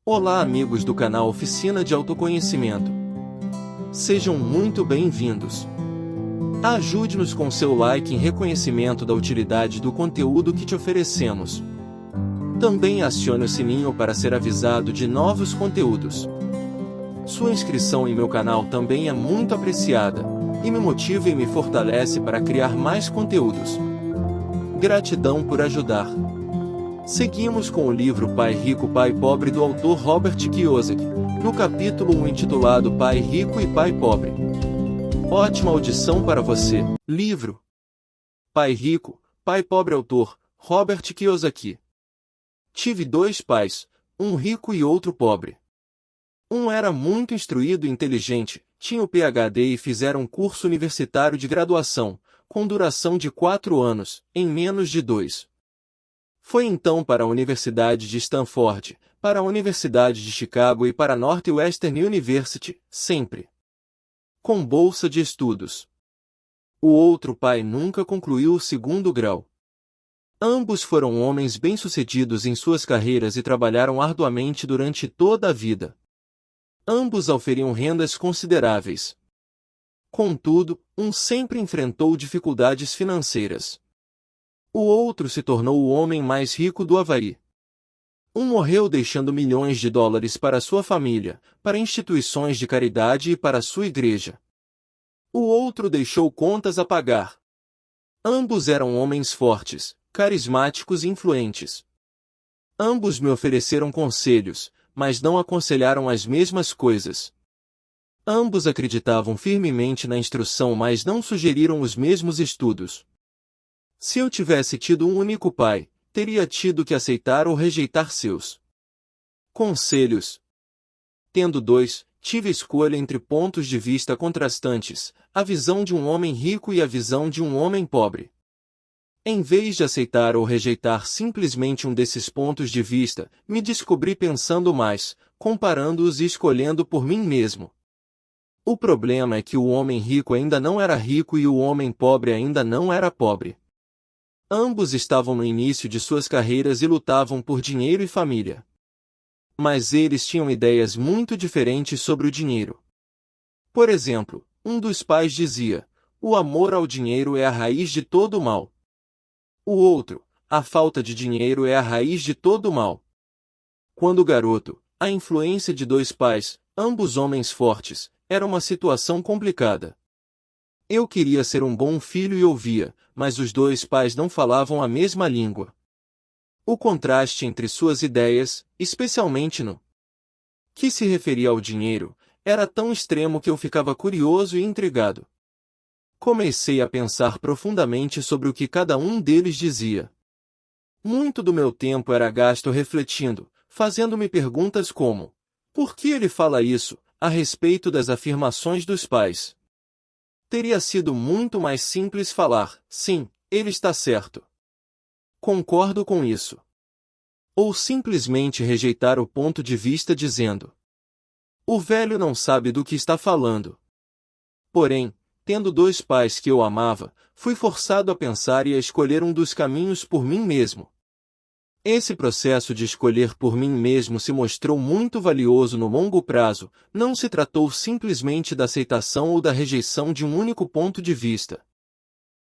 Olá, amigos do canal Oficina de Autoconhecimento. Sejam muito bem-vindos. Ajude-nos com seu like em reconhecimento da utilidade do conteúdo que te oferecemos. Também acione o sininho para ser avisado de novos conteúdos. Sua inscrição em meu canal também é muito apreciada, e me motiva e me fortalece para criar mais conteúdos. Gratidão por ajudar. Seguimos com o livro Pai Rico, Pai Pobre do autor Robert Kiyosaki, no capítulo 1 intitulado Pai Rico e Pai Pobre. Ótima audição para você. Livro Pai Rico, Pai Pobre, autor Robert Kiyosaki. Tive dois pais, um rico e outro pobre. Um era muito instruído e inteligente, tinha o PhD e fizeram um curso universitário de graduação, com duração de 4 anos, em menos de 2. Foi então para a Universidade de Stanford, para a Universidade de Chicago e para a Northwestern University, sempre com bolsa de estudos. O outro pai nunca concluiu o 2º grau. Ambos foram homens bem-sucedidos em suas carreiras e trabalharam arduamente durante toda a vida. Ambos auferiam rendas consideráveis. Contudo, um sempre enfrentou dificuldades financeiras. O outro se tornou o homem mais rico do Havaí. Um morreu deixando milhões de dólares para sua família, para instituições de caridade e para sua igreja. O outro deixou contas a pagar. Ambos eram homens fortes, carismáticos e influentes. Ambos me ofereceram conselhos, mas não aconselharam as mesmas coisas. Ambos acreditavam firmemente na instrução, mas não sugeriram os mesmos estudos. Se eu tivesse tido um único pai, teria tido que aceitar ou rejeitar seus conselhos. Tendo dois, tive escolha entre pontos de vista contrastantes, a visão de um homem rico e a visão de um homem pobre. Em vez de aceitar ou rejeitar simplesmente um desses pontos de vista, me descobri pensando mais, comparando-os e escolhendo por mim mesmo. O problema é que o homem rico ainda não era rico e o homem pobre ainda não era pobre. Ambos estavam no início de suas carreiras e lutavam por dinheiro e família. Mas eles tinham ideias muito diferentes sobre o dinheiro. Por exemplo, um dos pais dizia: o amor ao dinheiro é a raiz de todo o mal. O outro: a falta de dinheiro é a raiz de todo o mal. Quando garoto, a influência de dois pais, ambos homens fortes, era uma situação complicada. Eu queria ser um bom filho e ouvia, mas os dois pais não falavam a mesma língua. O contraste entre suas ideias, especialmente no que se referia ao dinheiro, era tão extremo que eu ficava curioso e intrigado. Comecei a pensar profundamente sobre o que cada um deles dizia. Muito do meu tempo era gasto refletindo, fazendo-me perguntas como: por que ele fala isso, a respeito das afirmações dos pais? Teria sido muito mais simples falar: sim, ele está certo. Concordo com isso. Ou simplesmente rejeitar o ponto de vista dizendo: o velho não sabe do que está falando. Porém, tendo dois pais que eu amava, fui forçado a pensar e a escolher um dos caminhos por mim mesmo. Esse processo de escolher por mim mesmo se mostrou muito valioso no longo prazo, não se tratou simplesmente da aceitação ou da rejeição de um único ponto de vista.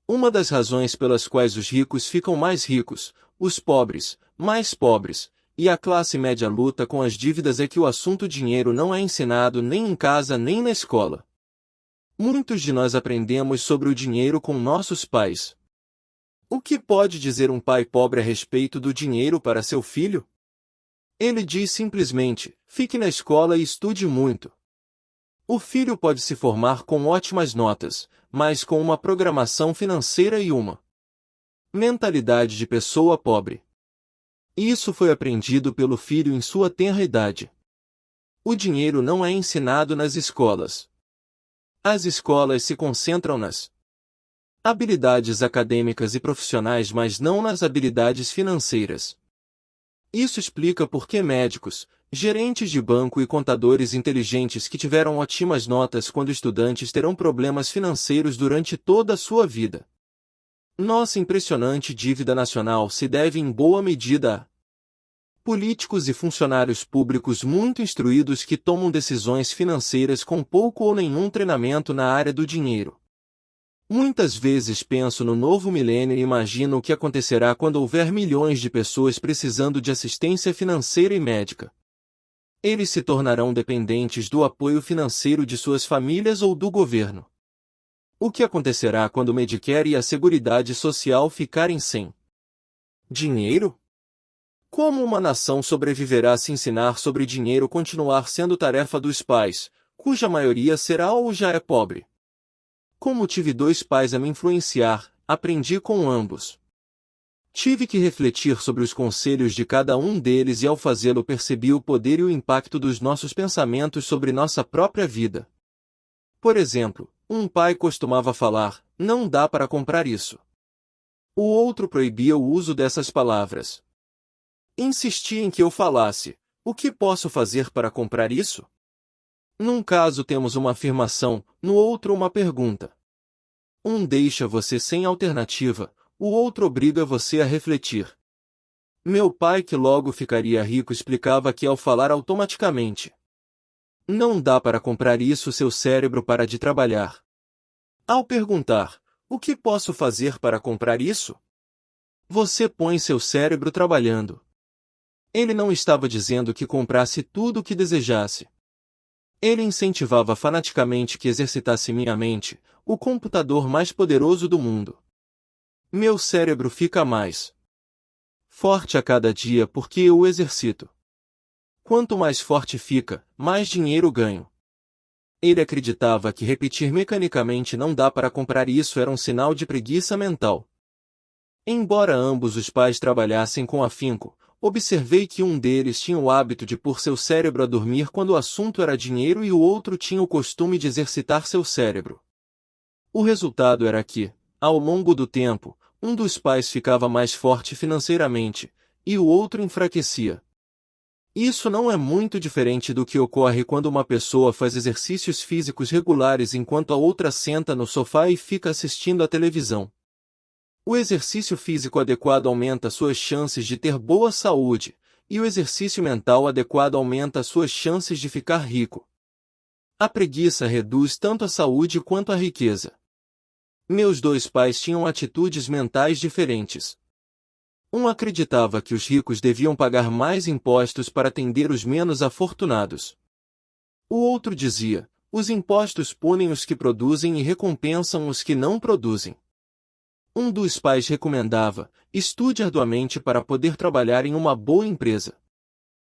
Uma das razões pelas quais os ricos ficam mais ricos, os pobres, mais pobres, e a classe média luta com as dívidas é que o assunto dinheiro não é ensinado nem em casa nem na escola. Muitos de nós aprendemos sobre o dinheiro com nossos pais. O que pode dizer um pai pobre a respeito do dinheiro para seu filho? Ele diz simplesmente: fique na escola e estude muito. O filho pode se formar com ótimas notas, mas com uma programação financeira e uma mentalidade de pessoa pobre. Isso foi aprendido pelo filho em sua tenra idade. O dinheiro não é ensinado nas escolas. As escolas se concentram nas habilidades acadêmicas e profissionais, mas não nas habilidades financeiras. Isso explica por que médicos, gerentes de banco e contadores inteligentes que tiveram ótimas notas quando estudantes terão problemas financeiros durante toda a sua vida. Nossa impressionante dívida nacional se deve em boa medida a Políticos e funcionários públicos muito instruídos que tomam decisões financeiras com pouco ou nenhum treinamento na área do dinheiro. Muitas vezes penso no novo milênio e imagino o que acontecerá quando houver milhões de pessoas precisando de assistência financeira e médica. Eles se tornarão dependentes do apoio financeiro de suas famílias ou do governo. O que acontecerá quando o Medicare e a Seguridade Social ficarem sem dinheiro? Como uma nação sobreviverá se ensinar sobre dinheiro continuar sendo tarefa dos pais, cuja maioria será ou já é pobre? Como tive dois pais a me influenciar, aprendi com ambos. Tive que refletir sobre os conselhos de cada um deles e ao fazê-lo percebi o poder e o impacto dos nossos pensamentos sobre nossa própria vida. Por exemplo, um pai costumava falar, não dá para comprar isso. O outro proibia o uso dessas palavras. Insistia em que eu falasse, o que posso fazer para comprar isso? Num caso temos uma afirmação, no outro uma pergunta. Um deixa você sem alternativa, o outro obriga você a refletir. Meu pai, que logo ficaria rico, explicava que ao falar automaticamente, não dá para comprar isso, seu cérebro para de trabalhar. Ao perguntar, o que posso fazer para comprar isso? Você põe seu cérebro trabalhando. Ele não estava dizendo que comprasse tudo o que desejasse. Ele incentivava fanaticamente que exercitasse minha mente, o computador mais poderoso do mundo. Meu cérebro fica mais forte a cada dia porque eu o exercito. Quanto mais forte fica, mais dinheiro ganho. Ele acreditava que repetir mecanicamente não dá para comprar isso era um sinal de preguiça mental. Embora ambos os pais trabalhassem com afinco, observei que um deles tinha o hábito de pôr seu cérebro a dormir quando o assunto era dinheiro e o outro tinha o costume de exercitar seu cérebro. O resultado era que, ao longo do tempo, um dos pais ficava mais forte financeiramente, e o outro enfraquecia. Isso não é muito diferente do que ocorre quando uma pessoa faz exercícios físicos regulares enquanto a outra senta no sofá e fica assistindo à televisão. O exercício físico adequado aumenta suas chances de ter boa saúde, e o exercício mental adequado aumenta suas chances de ficar rico. A preguiça reduz tanto a saúde quanto a riqueza. Meus dois pais tinham atitudes mentais diferentes. Um acreditava que os ricos deviam pagar mais impostos para atender os menos afortunados. O outro dizia, os impostos punem os que produzem e recompensam os que não produzem. Um dos pais recomendava, estude arduamente para poder trabalhar em uma boa empresa.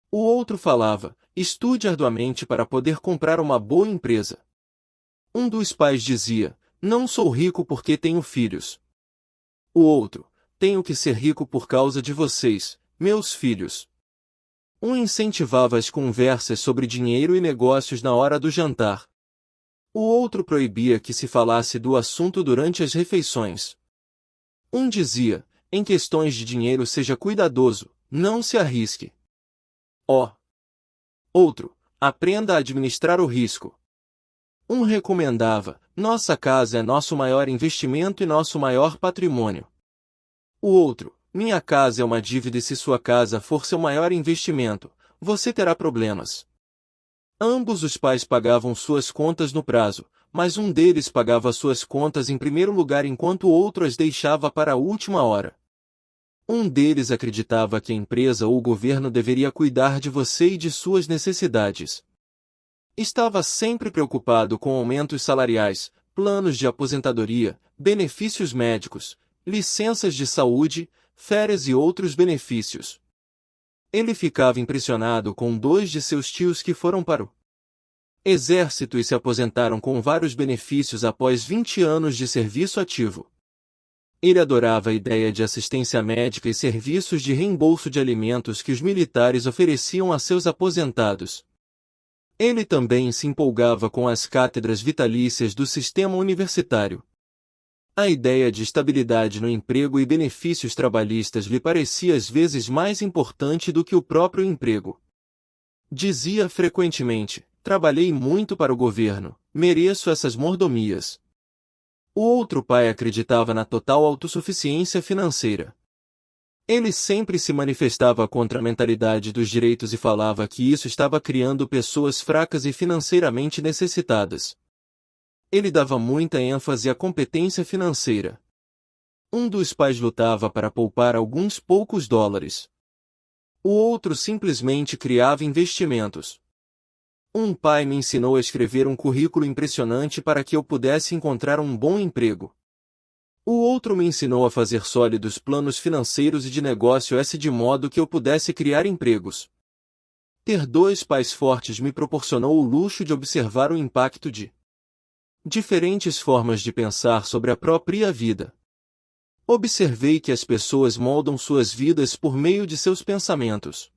O outro falava, estude arduamente para poder comprar uma boa empresa. Um dos pais dizia, não sou rico porque tenho filhos. O outro, tenho que ser rico por causa de vocês, meus filhos. Um incentivava as conversas sobre dinheiro e negócios na hora do jantar. O outro proibia que se falasse do assunto durante as refeições. Um dizia, em questões de dinheiro seja cuidadoso, não se arrisque. Outro, aprenda a administrar o risco. Um recomendava, nossa casa é nosso maior investimento e nosso maior patrimônio. O outro, minha casa é uma dívida e se sua casa for seu maior investimento, você terá problemas. Ambos os pais pagavam suas contas no prazo, mas um deles pagava suas contas em primeiro lugar enquanto o outro as deixava para a última hora. Um deles acreditava que a empresa ou o governo deveria cuidar de você e de suas necessidades. Estava sempre preocupado com aumentos salariais, planos de aposentadoria, benefícios médicos, licenças de saúde, férias e outros benefícios. Ele ficava impressionado com dois de seus tios que foram para o exército e se aposentaram com vários benefícios após 20 anos de serviço ativo. Ele adorava a ideia de assistência médica e serviços de reembolso de alimentos que os militares ofereciam a seus aposentados. Ele também se empolgava com as cátedras vitalícias do sistema universitário. A ideia de estabilidade no emprego e benefícios trabalhistas lhe parecia às vezes mais importante do que o próprio emprego. Dizia frequentemente, trabalhei muito para o governo, mereço essas mordomias. O outro pai acreditava na total autossuficiência financeira. Ele sempre se manifestava contra a mentalidade dos direitos e falava que isso estava criando pessoas fracas e financeiramente necessitadas. Ele dava muita ênfase à competência financeira. Um dos pais lutava para poupar alguns poucos dólares. O outro simplesmente criava investimentos. Um pai me ensinou a escrever um currículo impressionante para que eu pudesse encontrar um bom emprego. O outro me ensinou a fazer sólidos planos financeiros e de negócio de modo que eu pudesse criar empregos. Ter dois pais fortes me proporcionou o luxo de observar o impacto de diferentes formas de pensar sobre a própria vida. Observei que as pessoas moldam suas vidas por meio de seus pensamentos.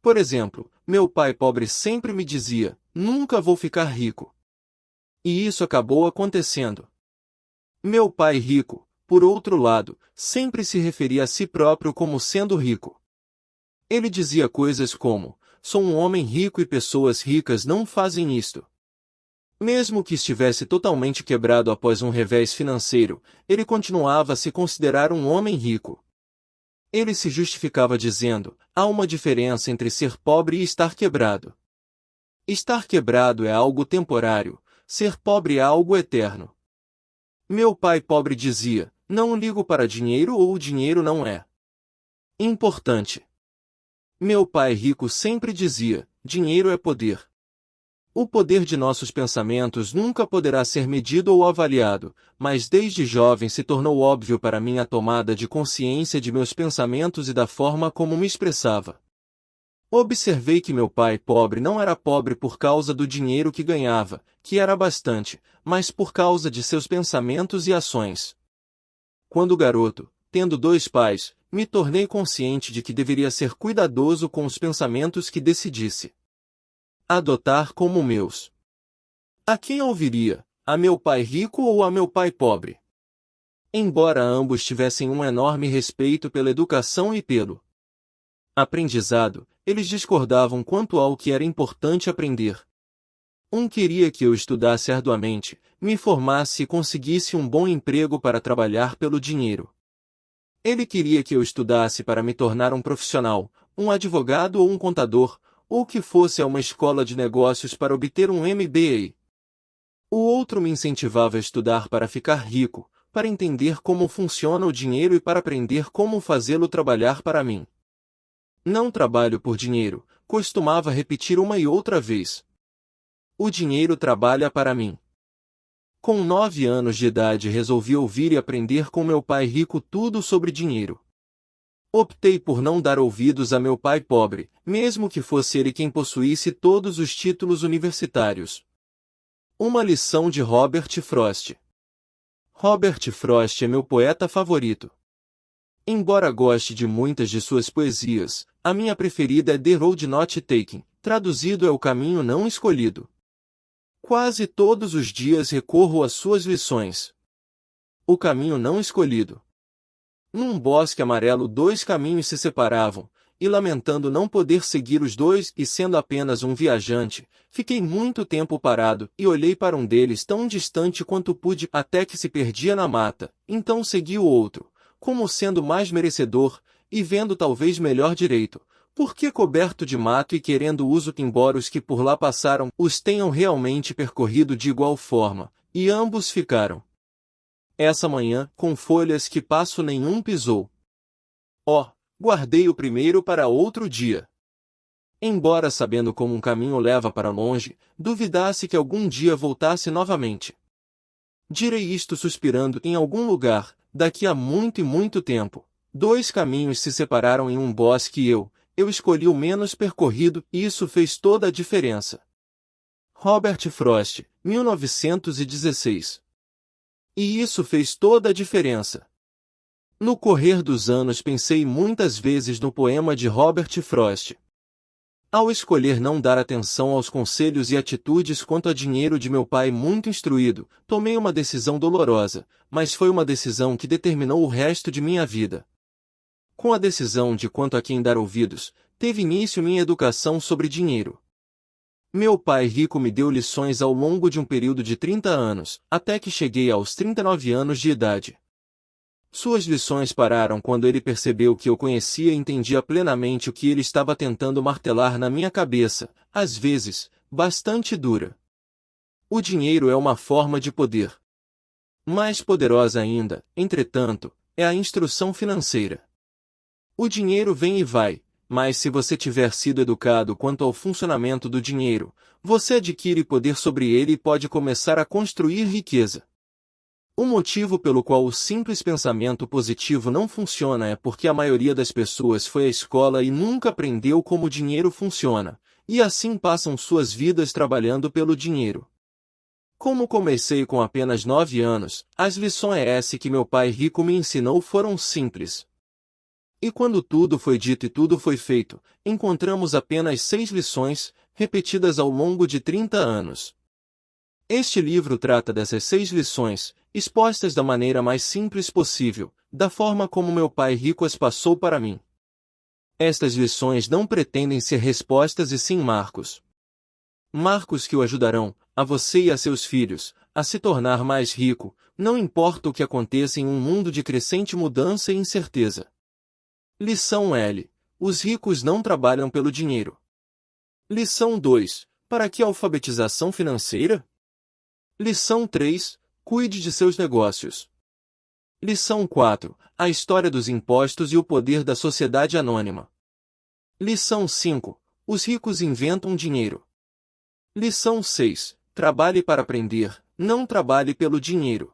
Por exemplo, meu pai pobre sempre me dizia: "Nunca vou ficar rico." E isso acabou acontecendo. Meu pai rico, por outro lado, sempre se referia a si próprio como sendo rico. Ele dizia coisas como: "Sou um homem rico e pessoas ricas não fazem isto." Mesmo que estivesse totalmente quebrado após um revés financeiro, ele continuava a se considerar um homem rico. Ele se justificava dizendo: "Há uma diferença entre ser pobre e estar quebrado. Estar quebrado é algo temporário, ser pobre é algo eterno." Meu pai pobre dizia: "Não ligo para dinheiro ou o dinheiro não é importante." Meu pai rico sempre dizia: "Dinheiro é poder." O poder de nossos pensamentos nunca poderá ser medido ou avaliado, mas desde jovem se tornou óbvio para mim a tomada de consciência de meus pensamentos e da forma como me expressava. Observei que meu pai pobre não era pobre por causa do dinheiro que ganhava, que era bastante, mas por causa de seus pensamentos e ações. Quando garoto, tendo dois pais, me tornei consciente de que deveria ser cuidadoso com os pensamentos que decidisse adotar como meus. A quem ouviria? A meu pai rico ou a meu pai pobre? Embora ambos tivessem um enorme respeito pela educação e pelo aprendizado, eles discordavam quanto ao que era importante aprender. Um queria que eu estudasse arduamente, me formasse e conseguisse um bom emprego para trabalhar pelo dinheiro. Ele queria que eu estudasse para me tornar um profissional, um advogado ou um contador, ou que fosse a uma escola de negócios para obter um MBA. O outro me incentivava a estudar para ficar rico, para entender como funciona o dinheiro e para aprender como fazê-lo trabalhar para mim. "Não trabalho por dinheiro", costumava repetir uma e outra vez. "O dinheiro trabalha para mim." Com 9 anos de idade resolvi ouvir e aprender com meu pai rico tudo sobre dinheiro. Optei por não dar ouvidos a meu pai pobre, mesmo que fosse ele quem possuísse todos os títulos universitários. Uma lição de Robert Frost. Robert Frost é meu poeta favorito. Embora goste de muitas de suas poesias, a minha preferida é The Road Not Taken, traduzido é O Caminho Não Escolhido. Quase todos os dias recorro às suas lições. O caminho não escolhido. Num bosque amarelo 2 caminhos se separavam, e lamentando não poder seguir os dois e sendo apenas um viajante, fiquei muito tempo parado e olhei para um deles tão distante quanto pude até que se perdia na mata, então segui o outro, como sendo mais merecedor, e vendo talvez melhor direito, porque coberto de mato e querendo uso que embora os que por lá passaram os tenham realmente percorrido de igual forma, e ambos ficaram. Essa manhã, com folhas que passo nenhum pisou. Oh, guardei o primeiro para outro dia. Embora sabendo como um caminho leva para longe, duvidasse que algum dia voltasse novamente. Direi isto suspirando em algum lugar, daqui a muito e muito tempo. 2 caminhos se separaram em um bosque e eu escolhi o menos percorrido e isso fez toda a diferença. Robert Frost, 1916. E isso fez toda a diferença. No correr dos anos pensei muitas vezes no poema de Robert Frost. Ao escolher não dar atenção aos conselhos e atitudes quanto a dinheiro de meu pai muito instruído, tomei uma decisão dolorosa, mas foi uma decisão que determinou o resto de minha vida. Com a decisão de quanto a quem dar ouvidos, teve início minha educação sobre dinheiro. Meu pai rico me deu lições ao longo de um período de 30 anos, até que cheguei aos 39 anos de idade. Suas lições pararam quando ele percebeu que eu conhecia e entendia plenamente o que ele estava tentando martelar na minha cabeça, às vezes, bastante dura. O dinheiro é uma forma de poder. Mais poderosa ainda, entretanto, é a instrução financeira. O dinheiro vem e vai, mas se você tiver sido educado quanto ao funcionamento do dinheiro, você adquire poder sobre ele e pode começar a construir riqueza. O motivo pelo qual o simples pensamento positivo não funciona é porque a maioria das pessoas foi à escola e nunca aprendeu como o dinheiro funciona, e assim passam suas vidas trabalhando pelo dinheiro. Como comecei com apenas 9 anos, as lições que meu pai rico me ensinou foram simples. E quando tudo foi dito e tudo foi feito, encontramos apenas 6 lições, repetidas ao longo de 30 anos. Este livro trata dessas 6 lições, expostas da maneira mais simples possível, da forma como meu pai rico as passou para mim. Estas lições não pretendem ser respostas e sim marcos. Marcos que o ajudarão, a você e a seus filhos, a se tornar mais rico, não importa o que aconteça em um mundo de crescente mudança e incerteza. Lição L. Os ricos não trabalham pelo dinheiro. Lição 2. Para que alfabetização financeira? Lição 3. Cuide de seus negócios. Lição 4. A história dos impostos e o poder da sociedade anônima. Lição 5. Os ricos inventam dinheiro. Lição 6. Trabalhe para aprender, não trabalhe pelo dinheiro.